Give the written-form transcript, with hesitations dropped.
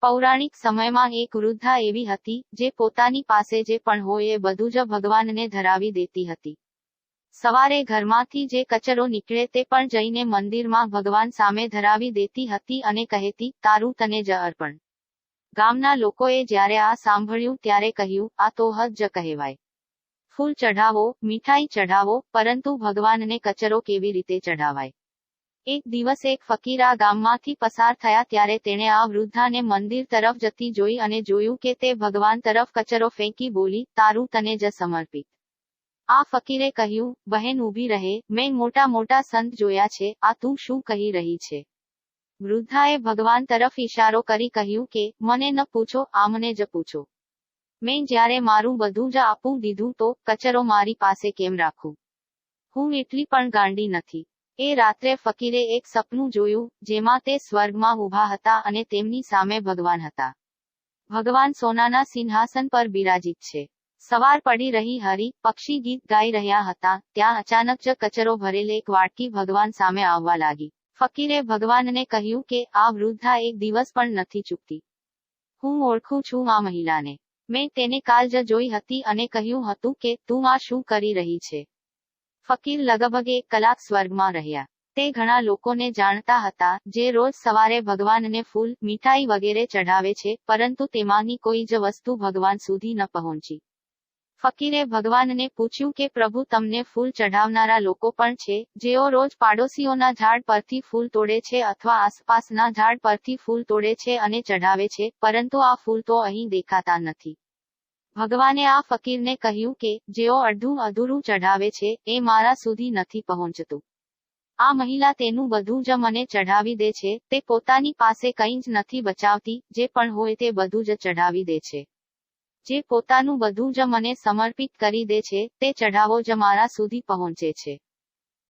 પૌરાણિક સમયમાં એક વૃદ્ધા એવી હતી જે પોતાની પાસે જે પણ હોય એ બધું જ ભગવાનને ધરાવી દેતી હતી. સવારે ઘરમાંથી જે કચરો નીકળે તે પણ જઈને મંદિરમાં ભગવાન સામે ધરાવી દેતી હતી અને કહેતી, તારું તને જ અર્પણ. ગામના લોકોએ જ્યારે આ સાંભળ્યું ત્યારે કહ્યું, આ તો હદ જ કહેવાય. ફૂલ ચઢાવો, મીઠાઈ ચઢાવો, પરંતુ ભગવાનને કચરો કેવી રીતે ચઢાવાય? એક દિવસ એક ફકીર આ ગામમાંથી પસાર થયા ત્યારે તેણે આ વૃદ્ધાને મંદિર તરફ જતી જોઈ અને જોયું કે તે ભગવાન તરફ કચરો ફેંકી બોલી, તારું તને જ સમર્પિત. આ ફકીરે કહ્યું, બહેન ઊભી રહે, મેં મોટા મોટા સંત જોયા છે, આ તું શું કહી રહી છે? વૃદ્ધાએ ભગવાન તરફ ઈશારો કરી કહ્યું કે, મને ન પૂછો, આમને જ પૂછો. મેં જ્યારે મારું બધું જ આપું દીધું તો કચરો મારી પાસે કેમ રાખું? હું એટલી પણ ગાંડી નથી. એ રાત્રે ફકીરે એક સપનું જોયું, જેમાં તે સ્વર્ગમાં ઊભા હતા અને તેમની સામે ભગવાન હતા. ભગવાન સોનાના સિંહાસન પર બિરાજિત છે. સવાર પડી રહી હતી, પક્ષી ગીત ગાઈ રહ્યા હતા, ત્યાં અચાનક જ કચરો ભરેલ એક વાટકી ભગવાન સામે આવવા લાગી. ફકીરે ભગવાનને કહ્યું કે, આ વૃદ્ધા એક દિવસ પણ નથી ચૂકતી. હું ઓળખું છું આ મહિલાને. મેં તેને કાલ જ જોઈ હતી અને કહ્યું હતું કે, તું આ શું કરી રહી છે? ફકીર લગભગ 1 કલાક સ્વર્ગમાં રહ્યા. તે ઘણા લોકોને જાણતા હતા, જે રોજ સવારે ભગવાનને ફૂલ, મીઠાઈ વગેરે ચઢાવે છે, પરંતુ તેમાંની કોઈ જ વસ્તુ ભગવાન સુધી ન પહોંચી. ફકીરે ભગવાનને પૂછ્યું કે પ્રભુ, તમને ફૂલ ચઢાવનારા લોકો પણ છે, જેઓ રોજ પાડોશીઓના ઝાડ પરથી ફૂલ તોડે છે અથવા આસપાસના ઝાડ પરથી ફૂલ તોડે છે અને ચઢાવે છે, પરંતુ આ ફૂલ તો અહીં દેખાતા નથી. ભગવાને આ ફકીરને કહ્યું કે, જેઓ અડધું અધૂરું ચઢાવે છે, એ મારા સુધી નથી પહોંચતું. આ મહિલા તેનું બધું જ મને ચઢાવી દે છે, તે પોતાની પાસે કંઈ જ નથી બચાવતી, જે પણ હોય તે બધું જ ચઢાવી દે છે. જે પોતાનું બધું જ મને સમર્પિત કરી દે છે, તે ચઢાવો જ મારા સુધી પહોંચે છે.